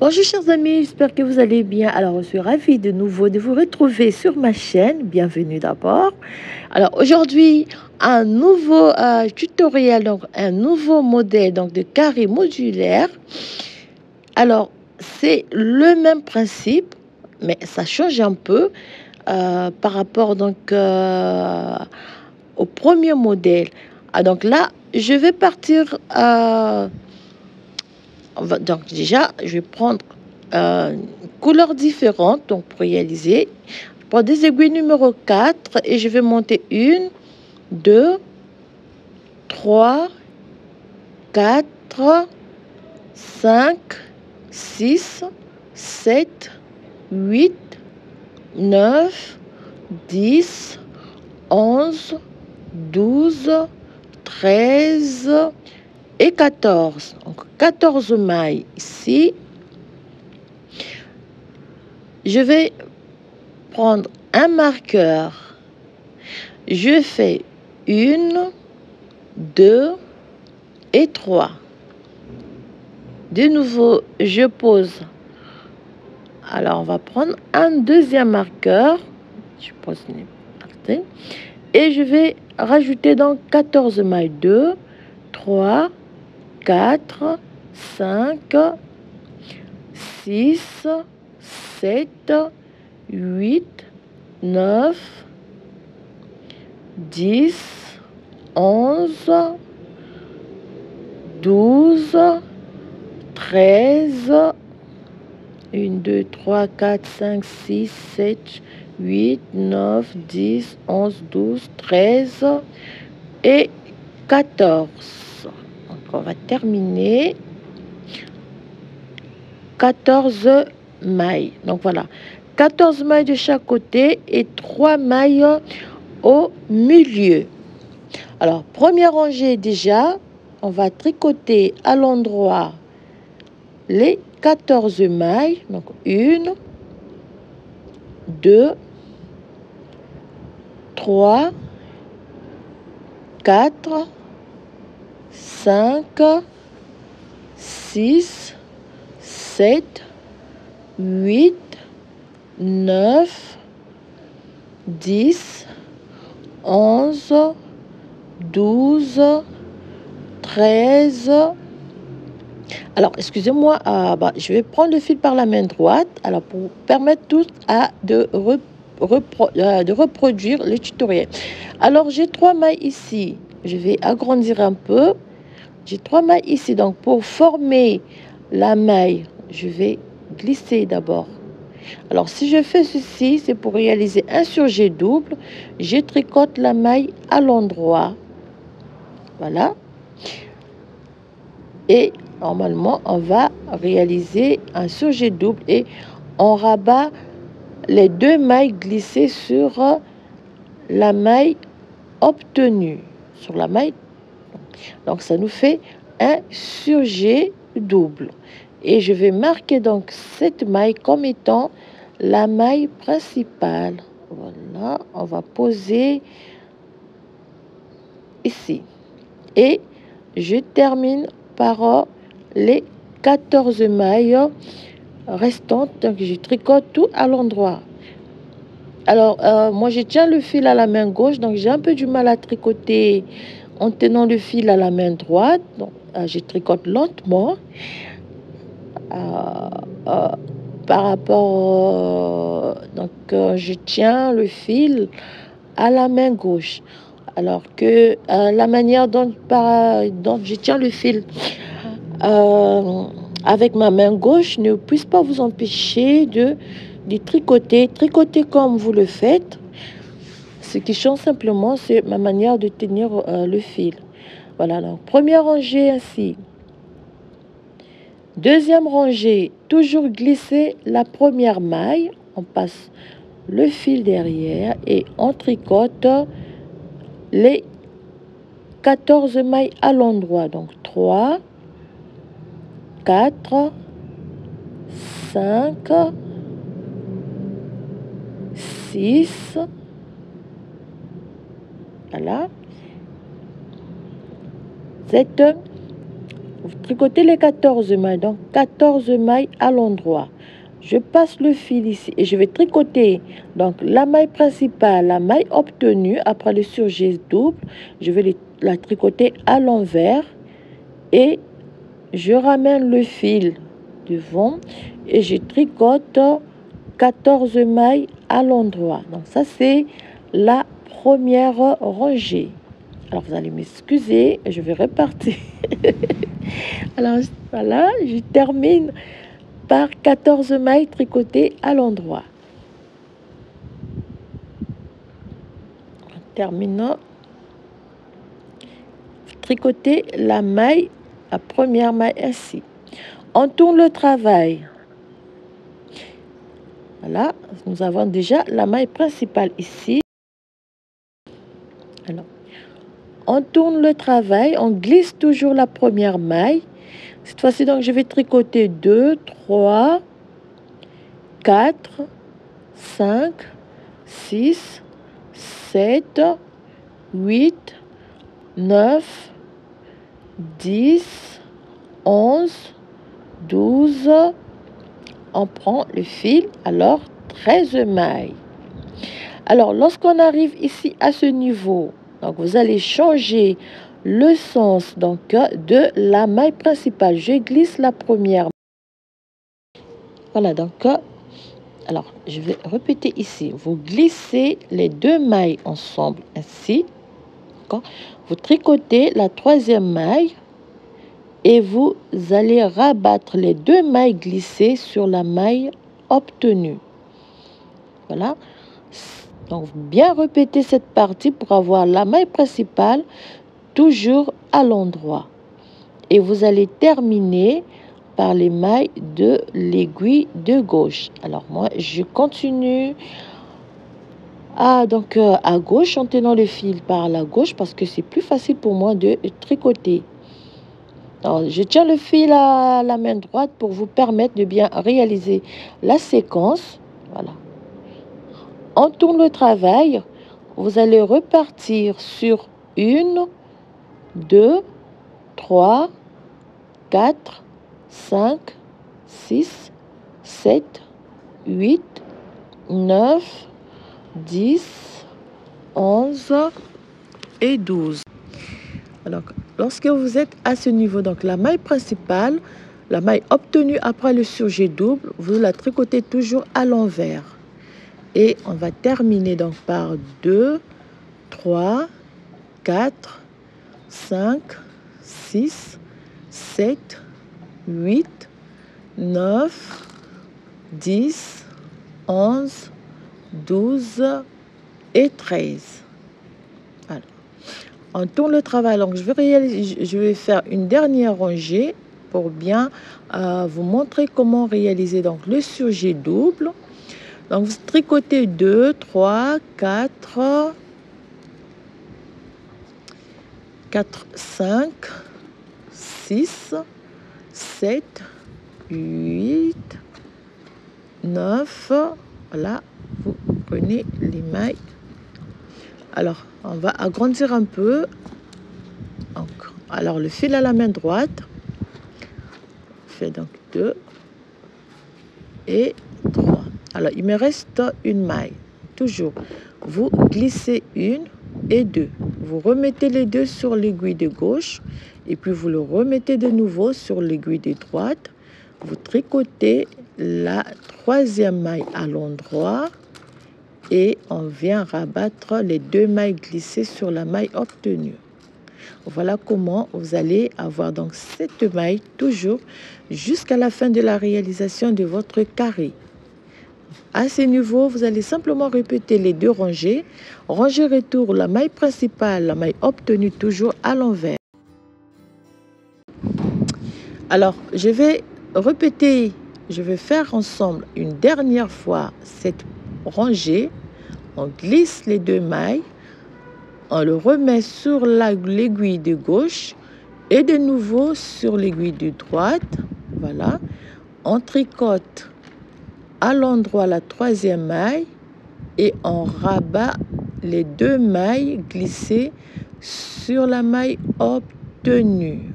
Bonjour chers amis, j'espère que vous allez bien. Alors, je suis ravie de nouveau de vous retrouver sur ma chaîne. Bienvenue d'abord. Alors, aujourd'hui, un nouveau tutoriel, donc un nouveau modèle donc de carré modulaire. Alors, c'est le même principe, mais ça change un peu par rapport donc au premier modèle. Donc là, je vais partir. Donc déjà, je vais prendre une couleur différente donc pour réaliser. Je prends des aiguilles numéro 4 et je vais monter 1, 2, 3, 4, 5, 6, 7, 8, 9, 10, 11, 12, 13 et 14. Donc 14 mailles ici. Je vais prendre un marqueur. Je fais 1, 2 et 3. De nouveau, je pose. Alors, on va prendre un deuxième marqueur. Je pose et je vais rajouter donc 14 mailles. 2, 3, 4, 5, 6, 7, 8, 9, 10, 11, 12, 13, 1, 2, 3, 4, 5, 6, 7, 8, 9, 10, 11, 12, 13 et 14. Donc, on va terminer 14 mailles. Donc, voilà. 14 mailles de chaque côté et 3 mailles au milieu. Alors, première rangée déjà, on va tricoter à l'endroit les 14 mailles. Donc, 1, 2, 3, 4, 5, 6, 7, 8, 9, 10, 11, 12, 13. Alors, excusez-moi, je vais prendre le fil par la main droite. Alors, pour permettre tout de reproduire le tutoriel. Alors, j'ai 3 mailles ici. Je vais agrandir un peu. J'ai 3 mailles ici. Donc, pour former la maille, je vais glisser d'abord. Alors, si je fais ceci, c'est pour réaliser un surjet double. Je tricote la maille à l'endroit. Voilà. Et normalement, on va réaliser un surjet double et on rabat les 2 mailles glissées sur la maille obtenue. Sur la maille. Donc, ça nous fait un surjet double. Et je vais marquer donc cette maille comme étant la maille principale. Voilà, on va poser ici. Et je termine par les 14 mailles restantes. Donc, je tricote tout à l'endroit. Alors, moi, je tiens le fil à la main gauche. Donc, j'ai un peu du mal à tricoter en tenant le fil à la main droite. Donc, je tricote lentement. Par rapport... donc, je tiens le fil à la main gauche. Alors que la manière dont je tiens le fil avec ma main gauche ne puisse pas vous empêcher de tricoter. Tricoter comme vous le faites. Ce qui change simplement, c'est ma manière de tenir le fil. Voilà, donc première rangée ainsi. Deuxième rangée, toujours glisser la première maille. On passe le fil derrière et on tricote les 14 mailles à l'endroit. Donc 3, 4, 5, 6, voilà, 7, vous tricotez les 14 mailles, donc 14 mailles à l'endroit. Je passe le fil ici et je vais tricoter donc la maille principale, la maille obtenue après le surjet double. Je vais la tricoter à l'envers et je ramène le fil devant et je tricote 14 mailles à l'endroit. Donc ça c'est la première rangée. Alors vous allez m'excuser, je vais repartir. Alors voilà, je termine par 14 mailles tricotées à l'endroit. En terminant, tricoter la maille, la première maille ainsi. On tourne le travail. Voilà, nous avons déjà la maille principale ici. Alors, on tourne le travail, on glisse toujours la première maille. Cette fois-ci, donc, je vais tricoter 2, 3, 4, 5, 6, 7, 8, 9, 10, 11, 12. On prend le fil, alors 13 mailles. Alors, lorsqu'on arrive ici à ce niveau, donc vous allez changer le sens donc de la maille principale. Je glisse la première. Voilà, donc, alors, je vais répéter ici. Vous glissez les 2 mailles ensemble, ainsi. Vous tricotez la 3e maille et vous allez rabattre les 2 mailles glissées sur la maille obtenue. Voilà. Donc, bien répéter cette partie pour avoir la maille principale toujours à l'endroit. Et vous allez terminer par les mailles de l'aiguille de gauche. Alors, moi, je continue à gauche en tenant le fil par la gauche parce que c'est plus facile pour moi de tricoter. Alors, je tiens le fil à la main droite pour vous permettre de bien réaliser la séquence. Voilà. On tourne le travail. Vous allez repartir sur 1, 2, 3, 4, 5, 6, 7, 8, 9, 10, 11 et 12. Alors, lorsque vous êtes à ce niveau, donc la maille principale, la maille obtenue après le surjet double, vous la tricotez toujours à l'envers. Et on va terminer donc par 2, 3, 4, 5, 6, 7, 8, 9, 10, 11, 12 et 13. Alors, on tourne le travail. Donc, je vais faire une dernière rangée pour bien vous montrer comment réaliser donc le surjet double. Donc, vous tricotez 2, 3, 4, 5, 6, 7, 8, 9. Voilà, vous prenez les mailles. Alors, on va agrandir un peu. Donc, alors, le fil à la main droite. On fait donc 2 et 3. Alors, il me reste une maille. Toujours, vous glissez 1 et 2. Vous remettez les 2 sur l'aiguille de gauche et puis vous le remettez de nouveau sur l'aiguille de droite. Vous tricotez la 3e maille à l'endroit et on vient rabattre les 2 mailles glissées sur la maille obtenue. Voilà comment vous allez avoir donc cette maille toujours jusqu'à la fin de la réalisation de votre carré. À ce niveau, vous allez simplement répéter les 2 rangées. Rangée retour, la maille principale, la maille obtenue toujours à l'envers. Alors, je vais répéter, je vais faire ensemble une dernière fois cette rangée. On glisse les 2 mailles, on le remet sur l'aiguille de gauche et de nouveau sur l'aiguille de droite. Voilà, on tricote à l'endroit la 3e maille et on rabat les 2 mailles glissées sur la maille obtenue.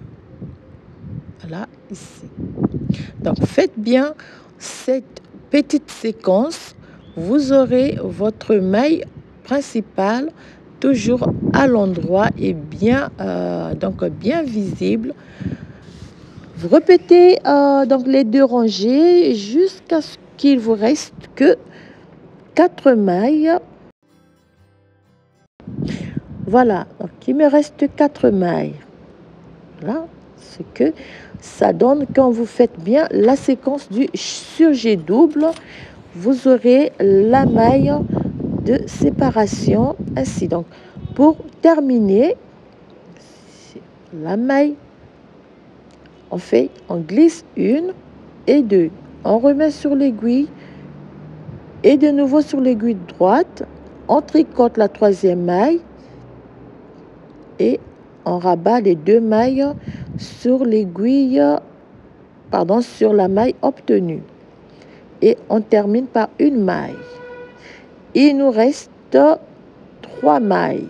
Là, ici. Donc, faites bien cette petite séquence. Vous aurez votre maille principale toujours à l'endroit et bien, donc bien visible. Vous répétez donc les 2 rangées jusqu'à ce qu'il vous reste que 4 mailles. Voilà, donc il me reste 4 mailles. Voilà ce que ça donne quand vous faites bien la séquence du surjet double. Vous aurez la maille de séparation ainsi. Donc, pour terminer, la maille, on glisse 1 et 2. On remet sur l'aiguille et de nouveau sur l'aiguille droite. On tricote la 3e maille et on rabat les 2 mailles sur l'aiguille, pardon, sur la maille obtenue. Et on termine par une maille. Il nous reste 3 mailles.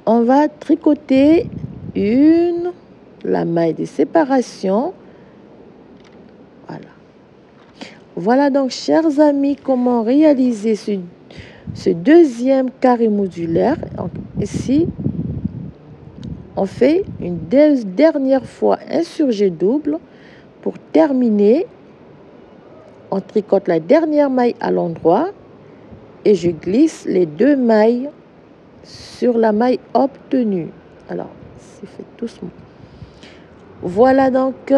On va tricoter la maille de séparation. Voilà. Voilà donc, chers amis, comment réaliser ce deuxième carré modulaire. Donc, ici, on fait une dernière fois un surjet double. Pour terminer, on tricote la dernière maille à l'endroit et je glisse les 2 mailles sur la maille obtenue. Alors, c'est fait doucement. Voilà donc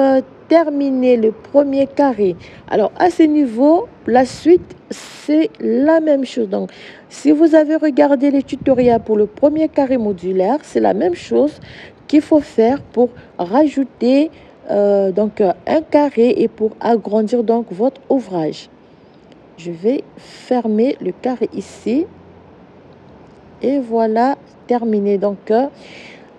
terminé le premier carré. Alors, à ce niveau, la suite, c'est la même chose. Donc, si vous avez regardé les tutoriels pour le premier carré modulaire, c'est la même chose qu'il faut faire pour rajouter donc un carré et pour agrandir donc votre ouvrage. Je vais fermer le carré ici. Et voilà, terminé donc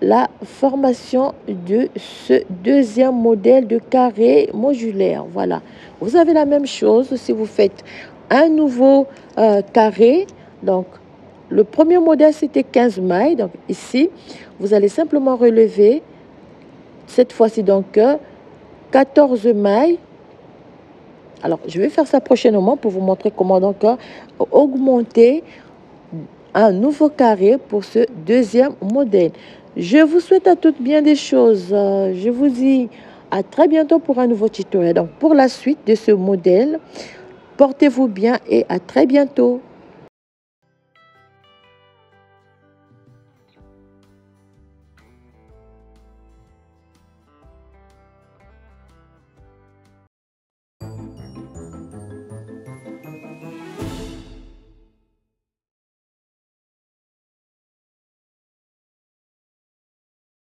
la formation de ce deuxième modèle de carré modulaire. Voilà, vous avez la même chose si vous faites un nouveau carré. Donc, le premier modèle, c'était 15 mailles. Donc, ici, vous allez simplement relever, cette fois-ci, donc, 14 mailles. Alors, je vais faire ça prochainement pour vous montrer comment donc augmenter un nouveau carré pour ce deuxième modèle. Je vous souhaite à toutes bien des choses. Je vous dis à très bientôt pour un nouveau tutoriel. Donc, pour la suite de ce modèle, portez-vous bien et à très bientôt.